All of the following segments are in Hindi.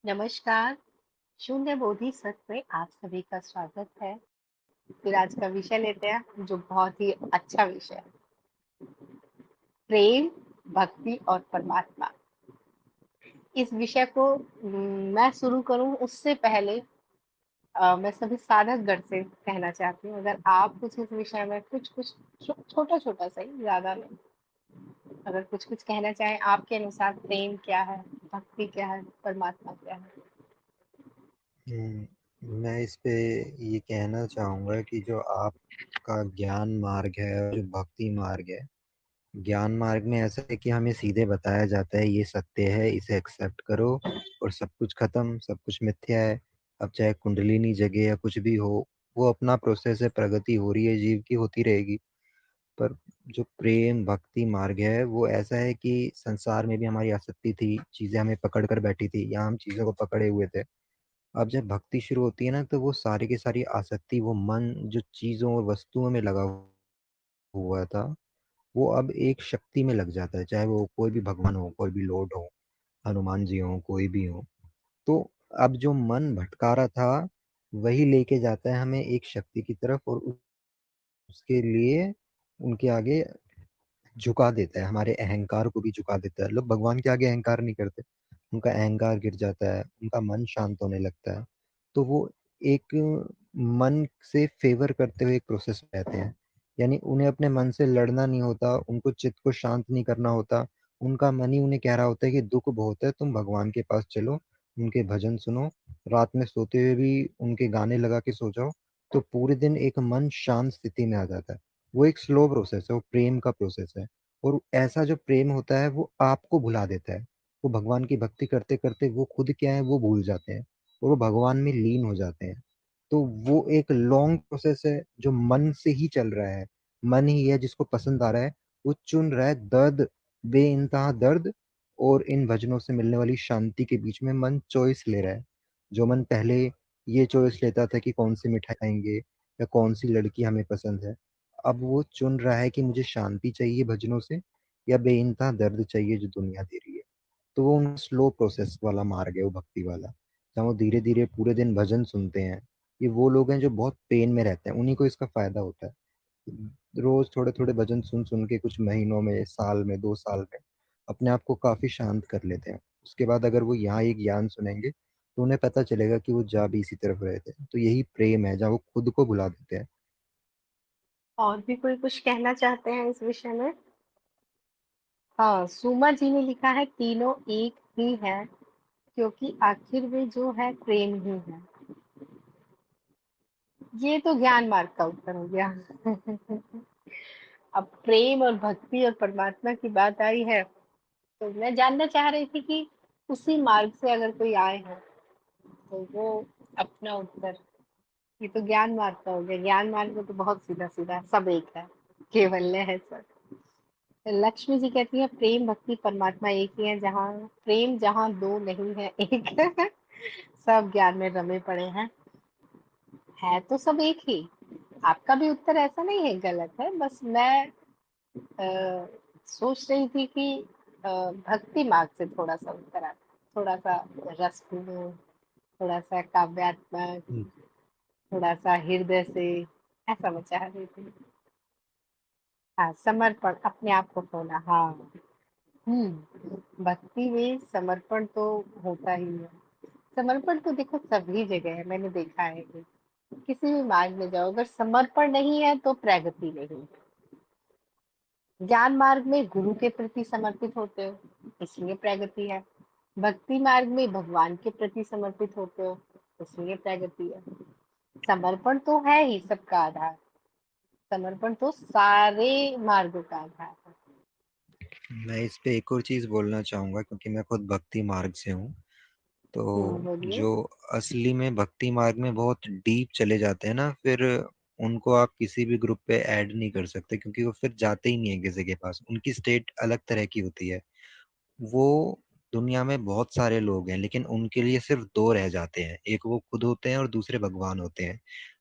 नमस्कार। शून्य बोधि सत्र में आप सभी का स्वागत है। फिर आज का विषय लेते हैं जो बहुत ही अच्छा विषय है, प्रेम, भक्ति और परमात्मा। इस विषय को मैं शुरू करूं उससे पहले मैं सभी साधकगण से कहना चाहती हूँ, अगर आप कुछ इस विषय में कुछ कुछ छोटा छोटा सही, ज्यादा नहीं, अगर कुछ कुछ कहना चाहें आपके अनुसार प्रेम क्या है, भक्ति क्या है, परमात्मा क्या है। मैं इस पे ये कहना चाहूँगा कि जो आपका ज्ञान मार्ग है और जो भक्ति मार्ग है, ज्ञान मार्ग में ऐसा है कि हमें सीधे बताया जाता है ये सत्य है, इसे एक्सेप्ट करो और सब कुछ खत्म, सब कुछ मिथ्या है। अब चाहे कुंडलिनी जगे या कुछ भी हो, वो अपना प्रोसेस है, प्रगति हो रही है, जीव की होती रहेगी। पर जो प्रेम भक्ति मार्ग है वो ऐसा है कि संसार में भी हमारी आसक्ति थी, चीजें हमें पकड़ कर बैठी थी या हम चीजों को पकड़े हुए थे। अब जब भक्ति शुरू होती है ना, तो वो सारी की सारी आसक्ति, वो मन जो चीजों और वस्तुओं में लगा हुआ था, वो अब एक शक्ति में लग जाता है। चाहे वो कोई भी भगवान हो, कोई भी लॉर्ड हो, हनुमान जी हो, कोई भी हो। तो अब जो मन भटका रहा था, वही लेके जाता है हमें एक शक्ति की तरफ, और उसके लिए उनके आगे झुका देता है, हमारे अहंकार को भी झुका देता है। लोग भगवान के आगे अहंकार नहीं करते, उनका अहंकार गिर जाता है, उनका मन शांत होने लगता है। तो वो एक मन से फेवर करते हुए एक प्रोसेस में रहते हैं। यानी उन्हें अपने मन से लड़ना नहीं होता, उनको चित्त को शांत नहीं करना होता। उनका मन ही उन्हें कह रहा होता है कि दुख बहुत है, तुम भगवान के पास चलो, उनके भजन सुनो, रात में सोते हुए भी उनके गाने लगा के सो जाओ। तो पूरे दिन एक मन शांत स्थिति में आ जाता है। वो एक स्लो प्रोसेस है, वो प्रेम का प्रोसेस है। और ऐसा जो प्रेम होता है वो आपको भुला देता है। वो भगवान की भक्ति करते करते वो खुद क्या है वो भूल जाते हैं, और वो भगवान में लीन हो जाते हैं। तो वो एक लॉन्ग प्रोसेस है जो मन से ही चल रहा है। मन ही है जिसको पसंद आ रहा है, वो चुन रहा है दर्द, बेइंतहा दर्द और इन भजनों से मिलने वाली शांति के बीच में मन चॉइस ले रहा है। जो मन पहले ये चॉइस लेता था कि कौन सी मिठाई खाएंगे या कौन सी लड़की हमें पसंद है, अब वो चुन रहा है कि मुझे शांति चाहिए भजनों से या बेइंतहा दर्द चाहिए जो दुनिया दे रही है। तो वो उन स्लो प्रोसेस वाला मार्ग है, वो भक्ति वाला, जहाँ वो धीरे धीरे पूरे दिन भजन सुनते हैं। ये वो लोग हैं जो बहुत पेन में रहते हैं, उन्हीं को इसका फायदा होता है। रोज थोड़े थोड़े भजन सुन सुन के कुछ महीनों में, साल में, 2 साल में अपने आप को काफी शांत कर लेते हैं। उसके बाद अगर वो यहाँ एक ज्ञान सुनेंगे तो उन्हें पता चलेगा कि वो जा भी इसी तरफ रहे थे। तो यही प्रेम है, जहाँ वो खुद को भुला देते हैं। और भी कोई कुछ कहना चाहते हैं इस विषय में? हाँ, सुमा जी ने लिखा है, तीनों एक ही है क्योंकि आखिर में जो है प्रेम ही है। ये तो ज्ञान मार्ग का उत्तर हो गया। अब प्रेम और भक्ति और परमात्मा की बात आई है, तो मैं जानना चाह रही थी कि उसी मार्ग से अगर कोई आए हो तो वो अपना उत्तर। ये तो ज्ञान मार्ग का हो गया। ज्ञान मार्ग में तो बहुत सीधा सीधा सब एक है, केवल्य है सब। लक्ष्मी जी कहती है, प्रेम भक्ति परमात्मा एक ही है, जहाँ प्रेम जहाँ दो नहीं है एक। सब ज्ञान में रमे पड़े हैं, है तो सब एक ही। आपका भी उत्तर ऐसा नहीं है, गलत है। बस मैं सोच रही थी कि भक्ति मार्ग से थोड़ा सा उत्तर आता, थोड़ा सा रसपूर्ण, थोड़ा सा काव्यात्मक, थोड़ा सा हृदय से, ऐसा मैं चाह रही थी। हाँ, समर्पण, अपने आप को खोना। हाँ। भक्ति में समर्पण तो होता ही है। समर्पण तो देखो सभी जगह है, मैंने देखा है कि किसी भी मार्ग में जाओ, अगर समर्पण नहीं है तो प्रगति नहीं। ज्ञान मार्ग में गुरु के प्रति समर्पित होते हो, इसलिए प्रगति है। भक्ति मार्ग में भगवान के प्रति समर्पित होते हो, इसलिए प्रगति है। समर्पण तो है ही सबका आधार। समर्पण तो सारे मार्गों का आधार है। मैं इस पे एक और चीज बोलना चाहूंगा, क्योंकि मैं खुद भक्ति मार्ग से हूँ। तो बोलिए। जो असली में भक्ति मार्ग में बहुत डीप चले जाते हैं ना, फिर उनको आप किसी भी ग्रुप पे ऐड नहीं कर सकते, क्योंकि वो फिर जाते ही नहीं है किसी के पास। उनकी स्टेट अलग तरह की होती है। वो दुनिया में बहुत सारे लोग हैं, लेकिन उनके लिए सिर्फ दो रह जाते हैं, एक वो खुद होते हैं और दूसरे भगवान होते हैं।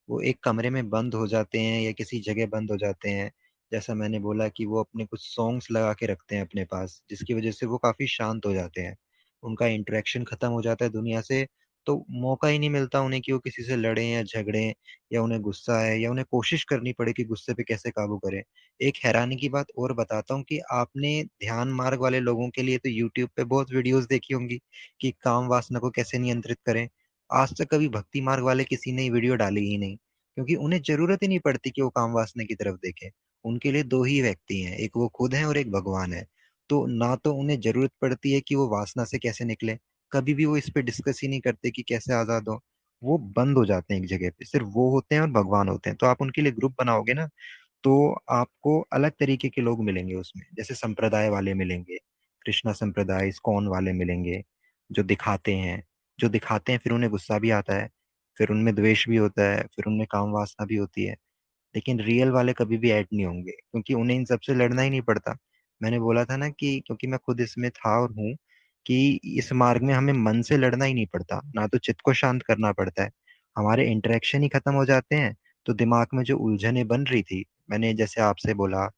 वो एक कमरे में बंद हो जाते हैं या किसी जगह बंद हो जाते हैं। जैसा मैंने बोला कि वो अपने कुछ सॉन्ग्स लगा के रखते हैं अपने पास, जिसकी वजह से वो काफी शांत हो जाते हैं। उनका इंटरेक्शन खत्म हो जाता है दुनिया से, तो मौका ही नहीं मिलता उन्हें कि वो किसी से लड़ें या झगड़ें, या उन्हें गुस्सा है या उन्हें कोशिश करनी पड़े कि गुस्से पे कैसे काबू करें। एक हैरानी की बात और बताता हूँ कि आपने ध्यान मार्ग वाले लोगों के लिए तो यूट्यूब पे बहुत वीडियोस देखी होंगी कि काम वासना को कैसे नियंत्रित करें। आज तक कभी भक्ति मार्ग वाले किसी ने वीडियो डाली ही नहीं, क्योंकि उन्हें जरूरत ही नहीं पड़ती कि वो काम वासना की तरफ देखें। उनके लिए दो ही व्यक्ति हैं, एक वो खुद हैं और एक भगवान है। तो ना तो उन्हें जरूरत पड़ती है कि वो वासना से कैसे निकले, कभी भी वो इस पे डिस्कस ही नहीं करते कि कैसे आजाद हो। वो बंद हो जाते हैं एक जगह पे, सिर्फ वो होते हैं और भगवान होते हैं। तो आप उनके लिए ग्रुप बनाओगे ना, तो आपको अलग तरीके के लोग मिलेंगे उसमें। जैसे संप्रदाय वाले मिलेंगे, कृष्णा संप्रदाय, इस्कॉन वाले मिलेंगे, जो दिखाते हैं। फिर उन्हें गुस्सा भी आता है, फिर उनमें द्वेष भी होता है, फिर उनमें काम वासना भी होती है। लेकिन रियल वाले कभी भी ऐड नहीं होंगे, क्योंकि उन्हें इन सबसे लड़ना ही नहीं पड़ता। मैंने बोला था ना कि क्योंकि मैं खुद इसमें था और हूँ, कि इस मार्ग में हमें मन से लड़ना ही नहीं पड़ता, ना तो चित्त को शांत करना पड़ता है। हमारे इंटरेक्शन ही खत्म हो जाते हैं। तो दिमाग में जो उलझने बन रही थी, मैंने जैसे आपसे बोला,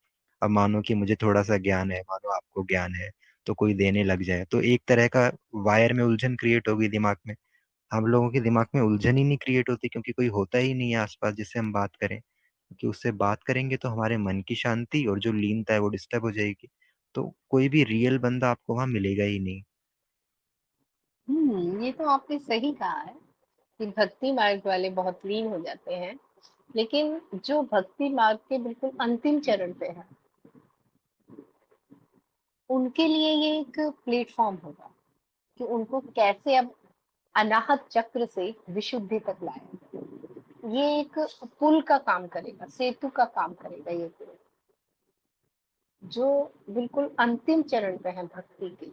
अब मानो कि मुझे थोड़ा सा ज्ञान है, मानो आपको ज्ञान है, तो कोई देने लग जाए तो एक तरह का वायर में उलझन क्रिएट होगी दिमाग में। हम लोगों के दिमाग में उलझन ही नहीं क्रिएट होती, क्योंकि कोई होता ही नहीं है आसपास जिससे हम बात करें। क्योंकि उससे बात करेंगे तो हमारे मन की शांति और जो लीनता है वो डिस्टर्ब हो जाएगी। तो कोई भी रियल बंदा आपको वहां मिलेगा ही नहीं। ये तो आपने सही कहा है कि भक्ति मार्ग वाले बहुत लीन हो जाते हैं, लेकिन जो भक्ति मार्ग के बिल्कुल अंतिम चरण पे है, उनके लिए ये एक प्लेटफॉर्म होगा कि उनको कैसे अब अनाहत चक्र से विशुद्धि तक लाए। ये एक पुल का काम करेगा, सेतु का काम करेगा ये पुल, जो बिल्कुल अंतिम चरण पे है भक्ति के।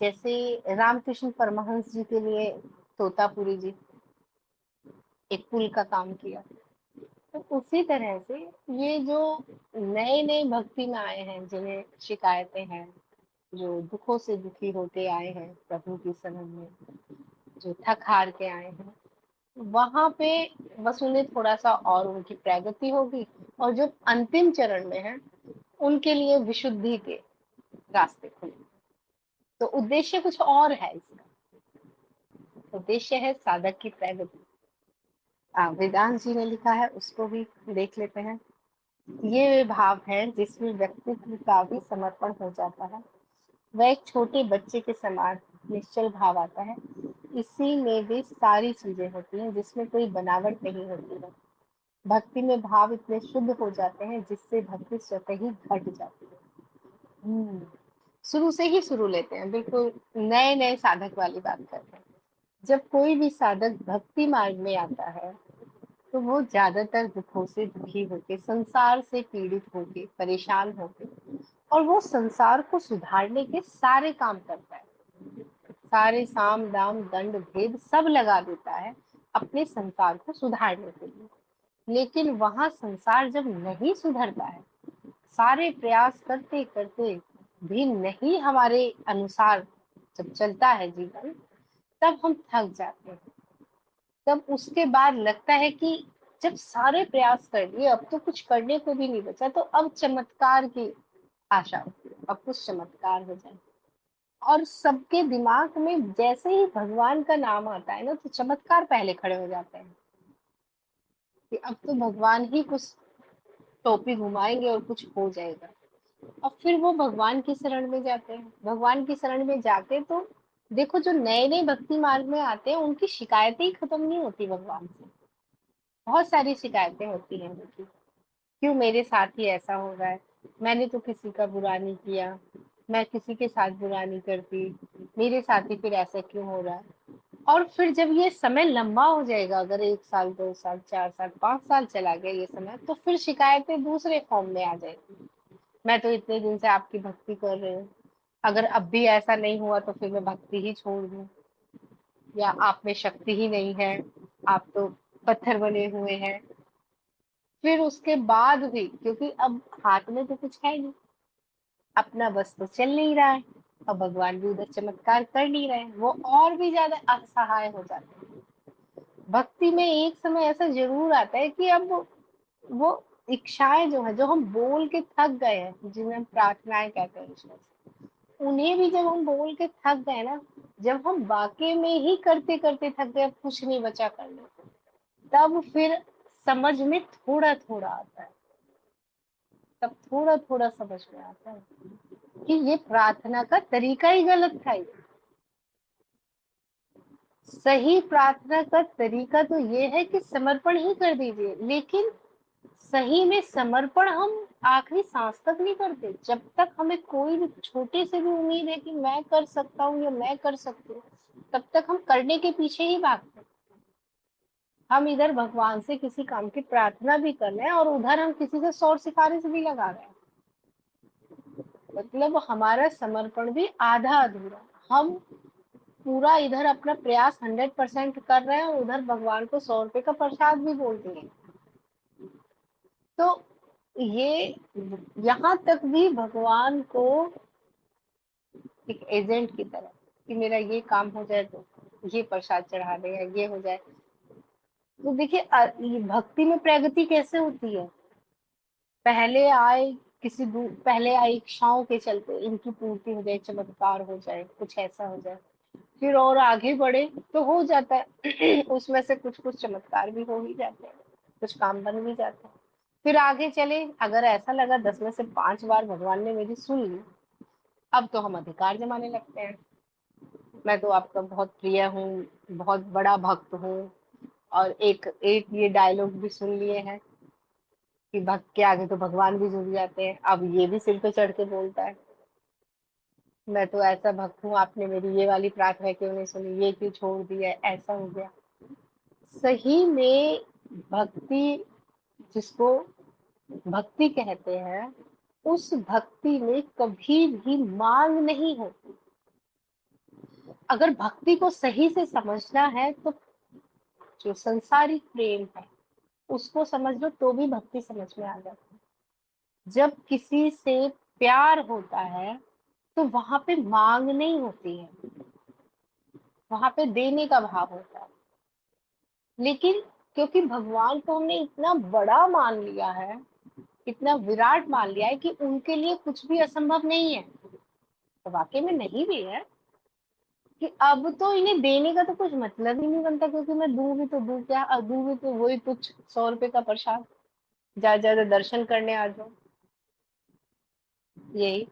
जैसे रामकृष्ण परमहंस जी के लिए तोतापुरी जी एक पुल का काम किया, तो उसी तरह से ये जो नए नए भक्ति में आए हैं, जिन्हें शिकायतें हैं, जो दुखों से दुखी होते आए हैं प्रभु की शरण में, जो थक हार के आए हैं, वहां पे बस उन्हें थोड़ा सा और उनकी प्रगति होगी, और जो अंतिम चरण में है उनके लिए विशुद्धि के रास्ते खुलेंगे। तो उद्देश्य कुछ और है इसका, उद्देश्य है साधक की प्रगति। वेदांत जी ने लिखा है, उसको भी देख लेते हैं। ये वे भाव है जिसमें व्यक्तित्व का भी समर्पण हो जाता है, वह एक छोटे बच्चे के समान निश्चल भाव आता है। इसी में वे सारी चीजें होती हैं जिसमें कोई बनावट नहीं होती है। भक्ति में भाव इतने शुद्ध हो जाते हैं जिससे भक्ति स्वतः ही घट जाती है। शुरू से ही शुरू लेते हैं, बिल्कुल नए नए साधक वाली बात करते हैं। जब कोई भी साधक भक्ति मार्ग में आता है, तो वो ज्यादातर दुखों से दुखी होके, संसार से पीड़ित होके, परेशान होके, और वो संसार को सुधारने के सारे काम करता है। सारे साम दाम दंड भेद सब लगा देता है अपने संसार को सुधारने के लिए। लेकिन वहां संसार जब नहीं सुधरता है, सारे प्रयास करते करते भी नहीं हमारे अनुसार जब चलता है जीवन, तब हम थक जाते हैं। तब उसके बाद लगता है कि जब सारे प्रयास कर लिए, अब तो कुछ करने को भी नहीं बचा, तो अब चमत्कार की आशा होती है, अब कुछ चमत्कार हो जाए। और सबके दिमाग में जैसे ही भगवान का नाम आता है ना, तो चमत्कार पहले खड़े हो जाते हैं कि अब तो भगवान ही कुछ टोपी घुमाएंगे और कुछ हो जाएगा। और फिर वो भगवान की शरण में जाते हैं। भगवान की शरण में जाके तो देखो, जो नए नए भक्ति मार्ग में आते हैं उनकी शिकायतें ही खत्म नहीं होती भगवान से। बहुत सारी शिकायतें होती हैं उनकी, क्यों मेरे साथ ही ऐसा हो रहा है, मैंने तो किसी का बुरा नहीं किया, मैं किसी के साथ बुरा नहीं करती, मेरे साथ ही फिर ऐसा क्यों हो रहा है। और फिर जब ये समय लंबा हो जाएगा, अगर 1 साल 2 साल 4 साल 5 साल चला गया ये समय, तो फिर शिकायतें दूसरे फॉर्म में आ जाएगी। मैं तो इतने दिन से आपकी भक्ति कर रही हूँ, अगर अब भी ऐसा नहीं हुआ तो फिर मैं भक्ति ही छोड़ दूँ, या आप में शक्ति ही नहीं है, आप तो पत्थर बने हुए हैं। फिर उसके बाद भी, क्योंकि अब हाथ में तो कुछ है नहीं, अपना बस तो चल नहीं रहा है, और भगवान भी उधर चमत्कार कर नहीं रहे हैं, वो और भी ज्यादा असहाय हो जाते हैं। भक्ति में एक समय ऐसा जरूर आता है कि अब वो इच्छाएं जो है, जो हम बोल के थक गए हैं, जिन्हें हम प्रार्थनाएं कहते हैं ईश्वर से, उन्हें भी जब हम बोल के थक गए ना, जब हम वाकई में ही करते करते थक गए, अब कुछ नहीं बचा करने को, तब फिर समझ में थोड़ा थोड़ा आता है, तब थोड़ा थोड़ा समझ में आता है कि ये प्रार्थना का तरीका ही गलत था। ये सही प्रार्थना का तरीका तो ये है कि समर्पण ही कर दीजिए, लेकिन सही में समर्पण हम आखिरी सांस तक नहीं करते। जब तक हमें कोई भी छोटी से भी उम्मीद है कि मैं कर सकता हूँ या मैं कर सकती हूँ, तब तक हम करने के पीछे ही भागते हैं। हम इधर भगवान से किसी काम की प्रार्थना भी कर रहे हैं और उधर हम किसी से शौर सिफारिश भी लगा रहे हैं। मतलब हमारा समर्पण भी आधा अधूरा। हम पूरा इधर अपना प्रयास 100% कर रहे हैं और उधर भगवान को 100 रुपए का प्रसाद भी बोल दिए। तो ये यहाँ तक भी भगवान को एक एजेंट की तरह, कि मेरा ये काम हो जाए तो ये प्रसाद चढ़ा दे या ये हो जाए। तो देखिए ये भक्ति में प्रगति कैसे होती है। पहले आए पहले आई इच्छाओं के चलते इनकी पूर्ति हो जाए, चमत्कार हो जाए, कुछ ऐसा हो जाए, फिर और आगे बढ़े तो हो जाता है। उसमें से कुछ कुछ चमत्कार भी हो ही जाते हैं, कुछ काम बन भी जाते हैं। फिर आगे चले, अगर ऐसा लगा 10 में से 5 बार भगवान ने मेरी सुन ली, अब तो हम अधिकार जमाने लगते हैं। मैं तो आपका बहुत प्रिय हूँ, बहुत बड़ा भक्त हूँ, और एक एक ये डायलॉग भी सुन लिए हैं कि भक्त के आगे तो भगवान भी झुक जाते हैं। अब ये भी सिर पे चढ़ के बोलता है, मैं तो ऐसा भक्त हूँ, आपने मेरी ये वाली प्रार्थना क्यों नहीं सुनी, ये क्यों छोड़ दिया, ऐसा हो गया। सही में भक्ति, जिसको भक्ति कहते हैं, उस भक्ति में कभी भी मांग नहीं होती। अगर भक्ति को सही से समझना है तो जो संसारिक प्रेम है उसको समझ लो तो भी भक्ति समझ में आ जाती है। जब किसी से प्यार होता है तो वहां पे मांग नहीं होती है, वहां पे देने का भाव होता है। लेकिन क्योंकि भगवान को हमने इतना बड़ा मान लिया है, इतना विराट मान लिया है कि उनके लिए कुछ भी असंभव नहीं है, तो वाकई में नहीं भी है कि अब तो इन्हें देने का तो कुछ मतलब ही नहीं बनता, क्योंकि मैं दूं भी तो दूं क्या, और दूं भी तो वही कुछ 100 रुपए का प्रसाद, जा जा दर्शन करने आ जाओ, यही।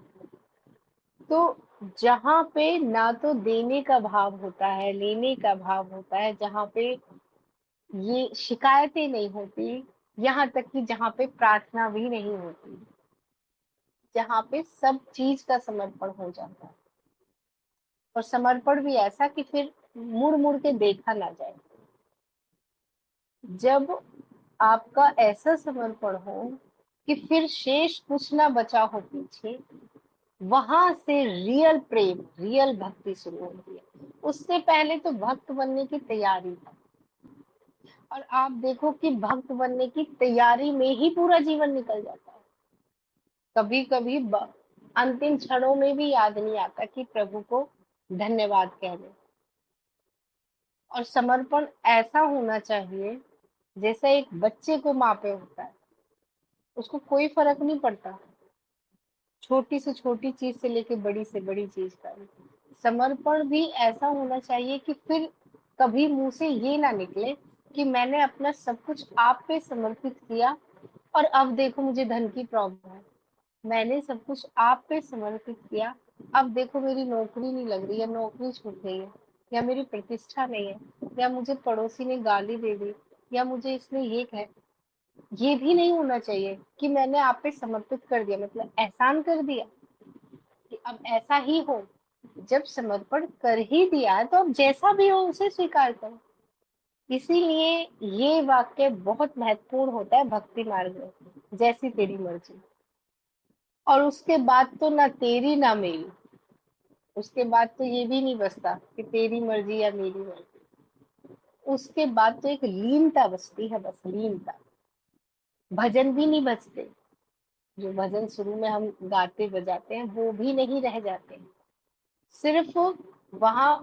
तो जहाँ पे ना तो देने का भाव होता है, लेने का भाव होता है, जहाँ पे ये शिकायतें नहीं होती, यहाँ तक कि जहाँ पे प्रार्थना भी नहीं होती, जहाँ पे सब चीज का समर्पण हो जाता है, और समर्पण भी ऐसा कि फिर मुड़ मुड़ के देखा ना जाए। जब आपका ऐसा समर्पण हो कि फिर शेष कुछ ना बचा हो पीछे, वहां से रियल प्रेम, रियल भक्ति शुरू होती है। उससे पहले तो भक्त बनने की तैयारी है, और आप देखो कि भक्त बनने की तैयारी में ही पूरा जीवन निकल जाता है। कभी कभी अंतिम क्षणों में भी याद नहीं आता कि प्रभु को धन्यवाद कह दें। और समर्पण ऐसा होना चाहिए जैसा एक बच्चे को माँ पे होता है, उसको कोई फर्क नहीं पड़ता, छोटी से छोटी चीज से लेके बड़ी से बड़ी चीज का। समर्पण भी ऐसा होना चाहिए कि फिर कभी मुंह से ये ना निकले कि मैंने अपना सब कुछ आप पे समर्पित किया और अब देखो मुझे धन की प्रॉब्लम है। मैंने सब कुछ आप पे समर्पित किया, अब देखो मेरी नौकरी नहीं लग रही है, नौकरी छूट गई है, या मेरी प्रतिष्ठा नहीं है, या मुझे पड़ोसी ने गाली दे दी, या मुझे इसने ये कह, ये भी नहीं होना चाहिए कि मैंने आप पे समर्पित कर दिया, मतलब एहसान कर दिया कि अब ऐसा ही हो। जब समर्पण कर ही दिया है तो अब जैसा भी हो उसे स्वीकार करो। इसीलिए ये वाक्य बहुत महत्वपूर्ण होता है भक्ति मार्ग में, जैसी तेरी मर्जी। और उसके बाद तो ना तेरी ना मेरी, उसके बाद तो ये भी नहीं बचता कि तेरी मर्जी या मेरी मर्जी। उसके बाद तो एक लीनता बचती है, बस लीनता। भजन भी नहीं बचते, जो भजन शुरू में हम गाते बजाते हैं वो भी नहीं रह जाते, सिर्फ वहां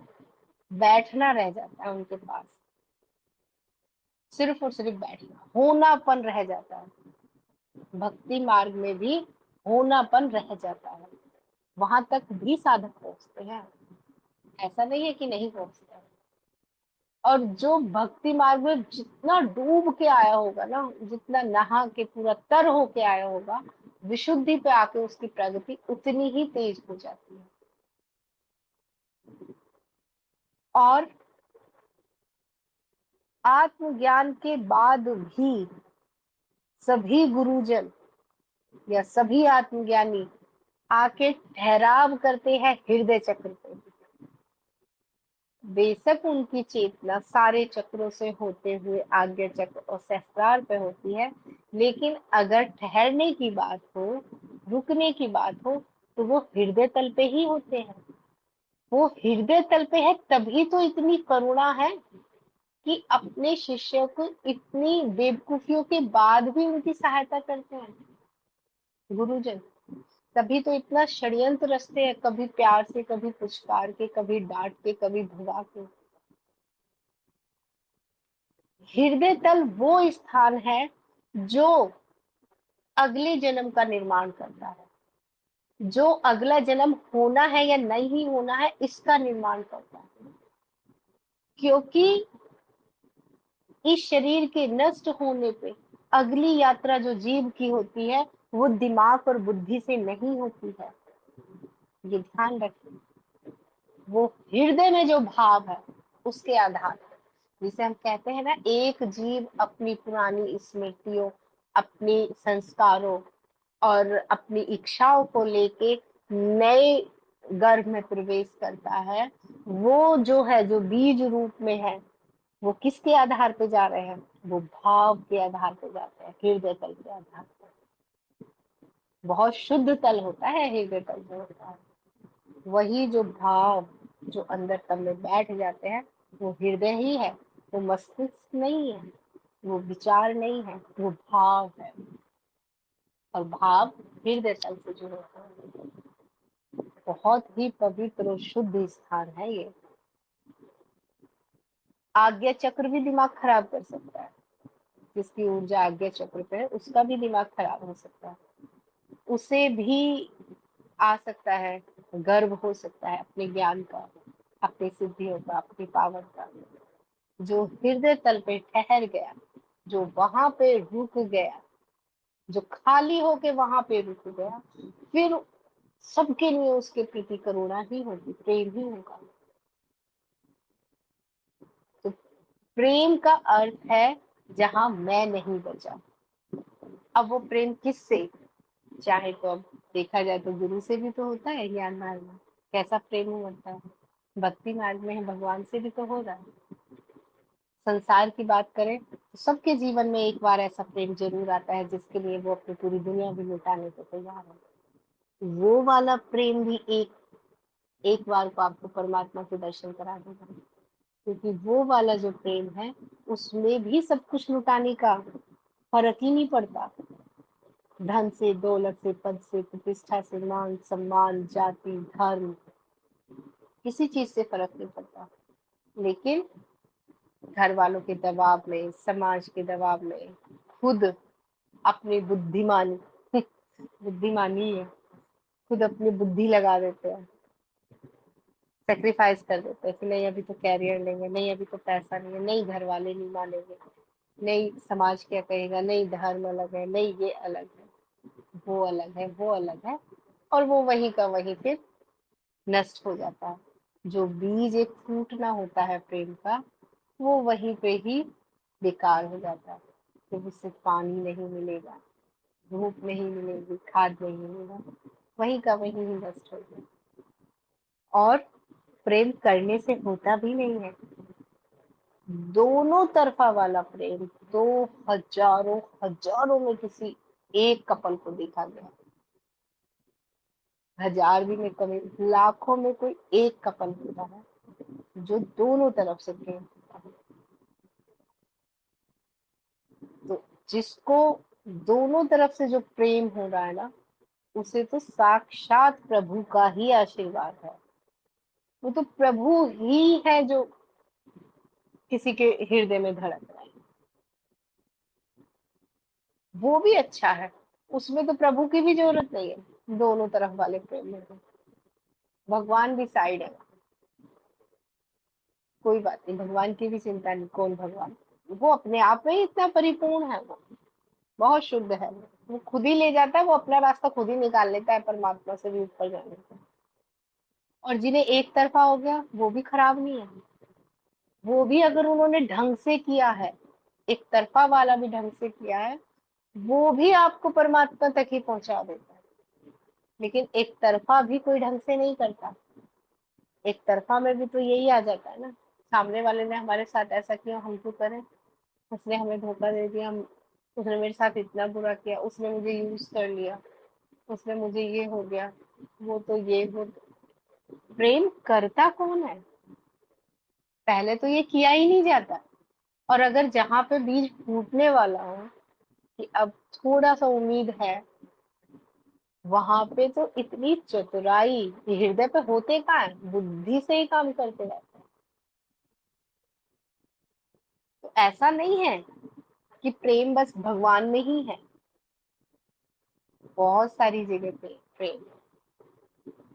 बैठना रह जाता है उनके पास। सिर्फ और सिर्फ बैठना, होनापन रह जाता है। भक्ति मार्ग में भी होनापन रह जाता है, वहां तक भी साधक पहुंचते हैं, ऐसा नहीं है कि नहीं पहुंचते हैं। और जो भक्ति मार्ग में जितना डूब के आया होगा ना, जितना नहा के पूरा तर होके आया होगा, विशुद्धि पे आके उसकी प्रगति उतनी ही तेज हो जाती है। और आत्मज्ञान के बाद भी सभी गुरुजन या सभी आत्मज्ञानी आके ठहराव करते हैं हृदय चक्र पे। बेशक उनकी चेतना सारे चक्रों से होते हुए आज्ञा चक्र और सहस्त्रार पे होती है, लेकिन अगर ठहरने की बात हो, रुकने की बात हो, तो वो हृदय तल पे ही होते हैं। वो हृदय तल पे है, तभी तो इतनी करुणा है कि अपने शिष्यों को इतनी बेवकूफियों के बाद भी उनकी सहायता करते हैं गुरुजन। तभी तो इतना षड्यंत्र रचते हैं, कभी प्यार से, कभी पुचकार के, कभी डांट के, कभी भगा के। हृदय तल वो स्थान है जो अगले जन्म का निर्माण करता है, जो अगला जन्म होना है या नहीं होना है इसका निर्माण करता है। क्योंकि इस शरीर के नष्ट होने पे अगली यात्रा जो जीव की होती है, वो दिमाग और बुद्धि से नहीं होती है, ये ध्यान रखें। वो हृदय में जो भाव है उसके आधार पर, जिसे हम कहते हैं ना, एक जीव अपनी पुरानी स्मृतियों, अपने संस्कारों और अपनी इच्छाओं को लेके नए गर्भ में प्रवेश करता है। वो जो है, जो बीज रूप में है, वो किसके आधार पे जा रहे हैं? वो भाव के आधार पे जाते हैं, हृदय तल के आधार पर। बहुत शुद्ध तल होता है हृदय तल जो होता है। वही जो भाव जो अंदर तल में बैठ जाते हैं, वो हृदय ही है, वो मस्तिष्क नहीं है, वो विचार नहीं है, वो भाव है। और भाव हृदय तल से जुड़े होते हैं। बहुत ही पवित्र और शुद्ध स्थान है ये। आज्ञा चक्र भी दिमाग खराब कर सकता है। जिसकी ऊर्जा आज्ञा चक्र पे है, उसका भी दिमाग खराब हो सकता है। उसे भी आ सकता है, गर्व हो सकता है अपने ज्ञान का, अपनी सिद्धियों का, अपनी पावर का। जो हृदय तल पे ठहर गया, जो वहां पे रुक गया, जो खाली होके वहां पे रुक गया, फिर सबके लिए उसके प्रति करुणा ही होगी, प्रेम ही होगा। तो प्रेम का अर्थ है जहां मैं नहीं बचा। अब वो प्रेम किससे? चाहे तो अब देखा जाए तो गुरु से भी तो होता है ज्ञान मार्ग में, कैसा प्रेम होता है। भक्ति मार्ग में है, भगवान से भी तो हो रहा है। संसार की बात करें तो सबके जीवन में एक बार ऐसा प्रेम जरूर आता है जिसके लिए वो अपनी पूरी दुनिया भी लुटाने को तैयार है। वो वाला प्रेम भी एक एक बार को आपको परमात्मा के दर्शन करा देगा। क्योंकि वो वाला जो प्रेम है, उसमें भी सब कुछ लुटाने का फर्क ही नहीं पड़ता। धन से, दौलत से, पद से, प्रतिष्ठा से, मान सम्मान, जाति, धर्म, किसी चीज से फर्क नहीं पड़ता। लेकिन घर वालों के दबाव में, समाज के दबाव में, खुद अपनी बुद्धिमानी बुद्धिमानी है, खुद अपनी बुद्धि लगा देते हैं, सेक्रीफाइस कर देते हैं कि नहीं अभी तो कैरियर लेंगे, नहीं अभी तो पैसा नहीं है, नहीं घर वाले नहीं मानेंगे, नहीं समाज क्या कहेगा, नहीं धर्म अलग है, नहीं ये अलग है, वो अलग है, वो अलग है। और वो वहीं का वहीं फिर नष्ट हो जाता है। जो बीज एक फूटना होता है प्रेम का, वो वहीं पे ही बेकार हो जाता है। तो उससे पानी नहीं मिलेगा, धूप नहीं मिलेगी, खाद नहीं मिलेगा, वहीं का वहीं ही नष्ट हो जाएगा। और प्रेम करने से होता भी नहीं है। दोनों तरफा वाला प्रेम, तो हजारों हजारों में किसी एक कपल को देखा गया, हजार भी में कमी, लाखों में कोई एक कपल होता है जो दोनों तरफ से प्रेम करता है। तो जिसको दोनों तरफ से जो प्रेम हो रहा है ना, उसे तो साक्षात प्रभु का ही आशीर्वाद है। वो तो प्रभु ही है जो किसी के हृदय में धड़क रहा है। वो भी अच्छा है, उसमें तो प्रभु की भी जरूरत नहीं है, दोनों तरफ वाले प्रेम में तो भगवान भी साइड है। कोई बात नहीं, भगवान की भी चिंता नहीं, कौन भगवान, वो अपने आप में ही इतना परिपूर्ण है, वो बहुत शुद्ध है, वो खुद ही ले जाता है, वो अपना रास्ता खुद ही निकाल लेता है परमात्मा से भी ऊपर जाने का। और जिन्हें एक तरफा हो गया वो भी खराब नहीं है, वो भी अगर उन्होंने ढंग से किया है, एक तरफा वाला भी ढंग से किया है, वो भी आपको परमात्मा तक ही पहुंचा देता है। लेकिन एक तरफा भी कोई ढंग से नहीं करता, एक तरफा में भी तो यही आ जाता है ना, सामने वाले ने हमारे साथ ऐसा किया हम तो करें, उसने हमें धोखा दे दिया, उसने मेरे साथ इतना बुरा किया, उसने मुझे यूज कर लिया, उसने मुझे ये हो गया, वो तो ये वो प्रेम करता कौन है, पहले तो ये किया ही नहीं जाता। और अगर जहां पे बीज फूटने वाला हो कि अब थोड़ा सा उम्मीद है, वहां पे तो इतनी चतुराई ये हृदय पे होते कहाँ है, बुद्धि से ही काम करते रहते हैं। तो ऐसा नहीं है कि प्रेम बस भगवान में ही है, बहुत सारी जगह पे प्रेम है।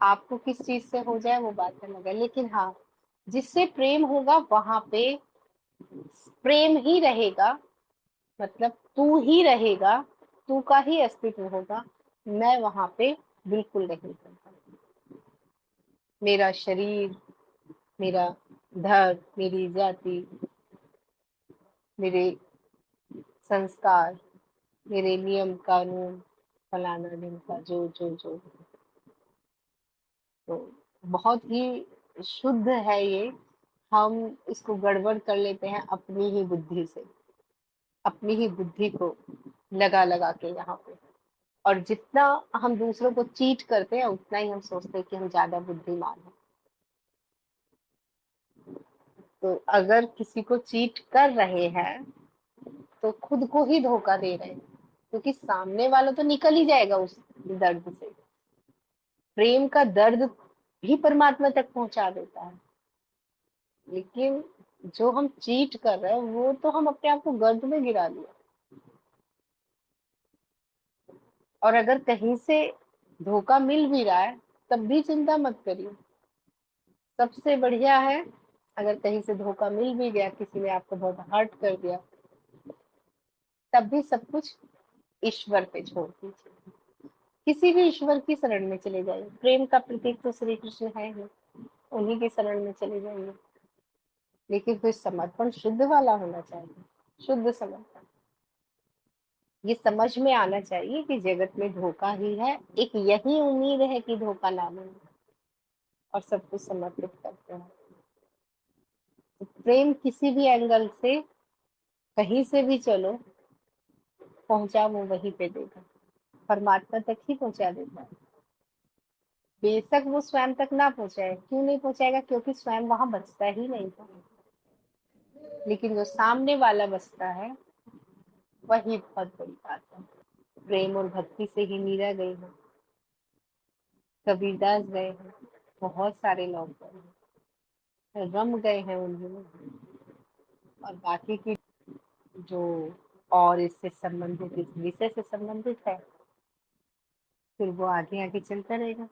आपको किस चीज से हो जाए वो बात अलग है, लेकिन हाँ, जिससे प्रेम होगा वहां पे प्रेम ही रहेगा, मतलब तू ही रहेगा, तू का ही अस्तित्व होगा, मैं वहां पे बिल्कुल नहीं करता। मेरा शरीर, मेरा धर्म, मेरी जाति, मेरे संस्कार, मेरे नियम कानून, फलाना ढिमका जो जो जो, तो बहुत ही शुद्ध है ये। हम इसको गड़बड़ कर लेते हैं अपनी ही बुद्धि से, अपनी ही बुद्धि को लगा लगा के यहाँ पे। और जितना हम दूसरों को चीट करते हैं उतना ही हम सोचते हैं कि हम ज्यादा बुद्धिमान हैं। तो अगर किसी को चीट कर रहे हैं तो खुद को ही धोखा दे रहे हैं, क्योंकि सामने वाला तो निकल ही जाएगा उस दर्द से। प्रेम का दर्द भी परमात्मा तक पहुंचा देता है, लेकिन जो हम चीट कर रहे हैं वो तो हम अपने आप को गर्द में गिरा दिया। और अगर कहीं से धोखा मिल भी रहा है तब भी चिंता मत करिए, सबसे बढ़िया है अगर कहीं से धोखा मिल भी गया, किसी ने आपको बहुत हर्ट कर दिया, तब भी सब कुछ ईश्वर पे छोड़ दीजिए, किसी भी ईश्वर की शरण में चले जाइए। प्रेम का प्रतीक तो श्री कृष्ण है ही, उन्हीं की शरण में चले जाइए। लेकिन फिर समर्पण शुद्ध वाला होना चाहिए, शुद्ध समर्पण। ये समझ में आना चाहिए कि जगत में धोखा ही है, एक यही उम्मीद है कि धोखा ना मिले, और सब कुछ समर्पित करते हैं। तो प्रेम किसी भी एंगल से कहीं से भी चलो, पहुंचा वो वहीं पे देगा, परमात्मा तक ही पहुंचा देता है। बेशक वो स्वयं तक ना पहुंचाए, क्यों नहीं पहुंचाएगा, क्योंकि स्वयं वहां बचता ही नहीं था। लेकिन जो सामने वाला बचता है वही बहुत बड़ी बात है। प्रेम और भक्ति से ही मीरा गई है, कबीरदास गए हैं, बहुत सारे लोग गए हैं, रम गए हैं उन्होंने। और बाकी की जो और इससे संबंधित, इस विषय से संबंधित है, फिर वो आगे आगे चलता रहेगा।